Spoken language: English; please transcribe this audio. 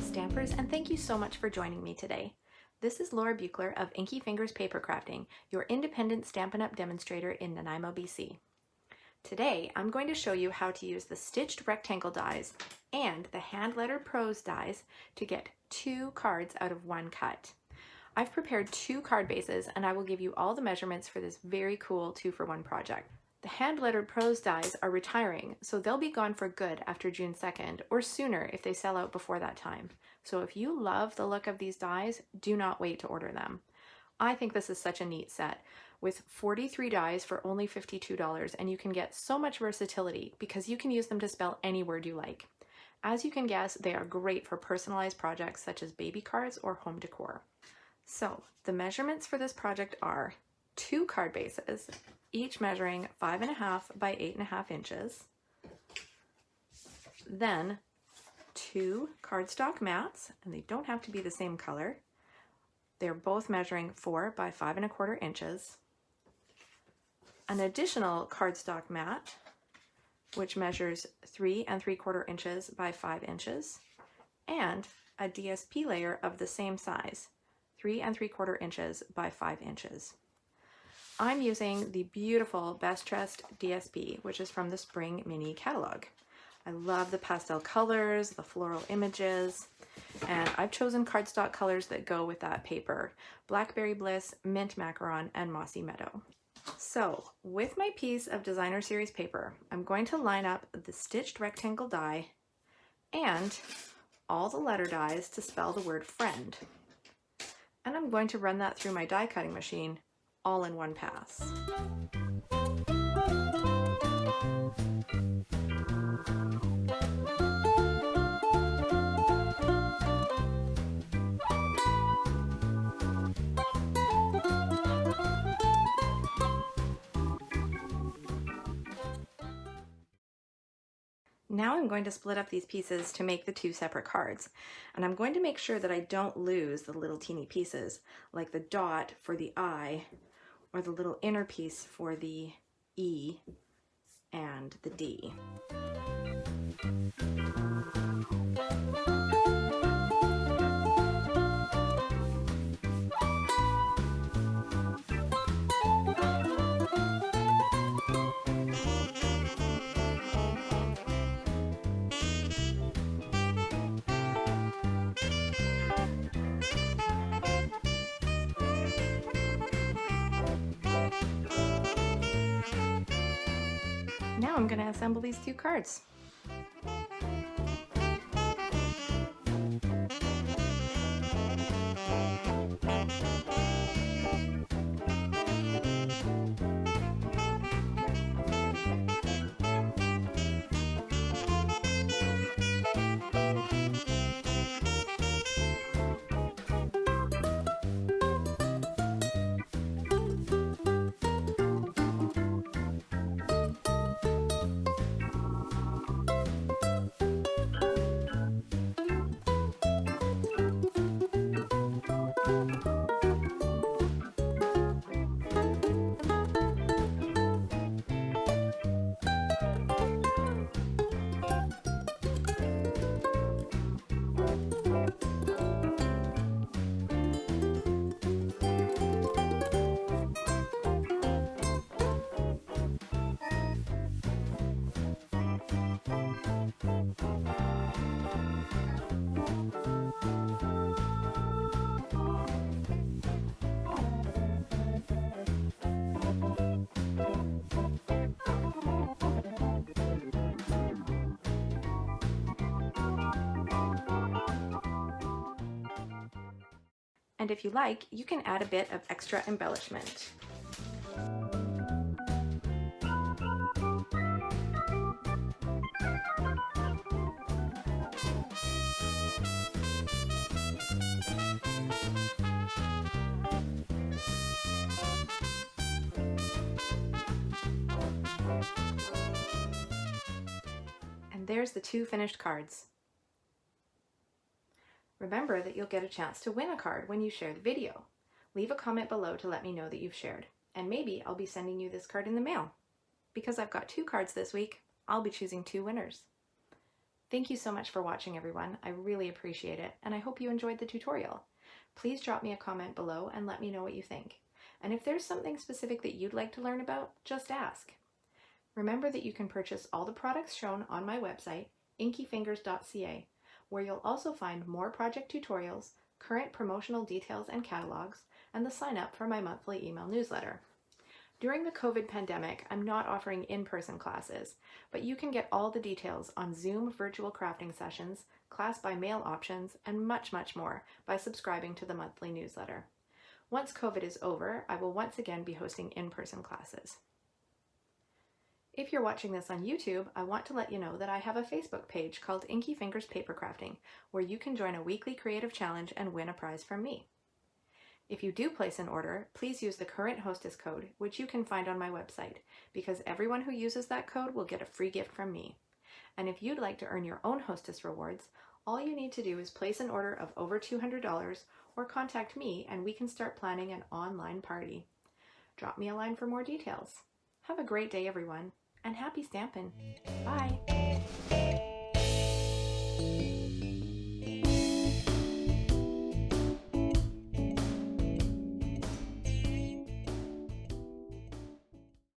Stampers, and thank you so much for joining me today. This is Laura Buechler of Inky Fingers Papercrafting, your independent Stampin' Up! Demonstrator in Nanaimo, BC. Today, I'm going to show you how to use the stitched rectangle dies and the hand-lettered Prose dies to get 2 cards out of 1 cut. I've prepared 2 card bases, and I will give you all the measurements for this very cool 2-for-1 project. The hand-lettered Prose dies are retiring, so they'll be gone for good after June 2nd, or sooner if they sell out before that time. So if you love the look of these dies, do not wait to order them. I think this is such a neat set, with 43 dies for only $52, and you can get so much versatility because you can use them to spell any word you like. As you can guess, they are great for personalized projects such as baby cards or home decor. So the measurements for this project are 2 card bases, each measuring 5.5 by 8.5 inches. Then 2 cardstock mats, and they don't have to be the same color. They're both measuring 4 by 5.25 inches. An additional cardstock mat, which measures 3 3/4 inches by 5 inches, and a DSP layer of the same size, 3 3/4 inches by 5 inches. I'm using the beautiful Dressed DSP, which is from the Spring Mini catalog. I love the pastel colors, the floral images, and I've chosen cardstock colors that go with that paper: Blackberry Bliss, Mint Macaron, and Mossy Meadow. So with my piece of designer series paper, I'm going to line up the stitched rectangle die and all the letter dies to spell the word friend. And I'm going to run that through my die cutting machine all in one pass. Now I'm going to split up these pieces to make the 2 separate cards, and I'm going to make sure that I don't lose the little teeny pieces, like the dot for the I, or the little inner piece for the E and the D. Now I'm going to assemble these 2 cards. And if you like, you can add a bit of extra embellishment. And there's the 2 finished cards. Remember that you'll get a chance to win a card when you share the video. Leave a comment below to let me know that you've shared, and maybe I'll be sending you this card in the mail. Because I've got 2 cards this week, I'll be choosing 2 winners. Thank you so much for watching, everyone. I really appreciate it, and I hope you enjoyed the tutorial. Please drop me a comment below and let me know what you think. And if there's something specific that you'd like to learn about, just ask. Remember that you can purchase all the products shown on my website, inkyfingers.ca, where you'll also find more project tutorials, current promotional details and catalogs, and the sign up for my monthly email newsletter. During the COVID pandemic, I'm not offering in-person classes, but you can get all the details on Zoom virtual crafting sessions, class by mail options, and much, much more by subscribing to the monthly newsletter. Once COVID is over, I will once again be hosting in-person classes. If you're watching this on YouTube, I want to let you know that I have a Facebook page called Inky Fingers Papercrafting, where you can join a weekly creative challenge and win a prize from me. If you do place an order, please use the current Hostess code, which you can find on my website, because everyone who uses that code will get a free gift from me. And if you'd like to earn your own Hostess rewards, all you need to do is place an order of over $200 or contact me and we can start planning an online party. Drop me a line for more details. Have a great day, everyone, and happy stampin'! Bye!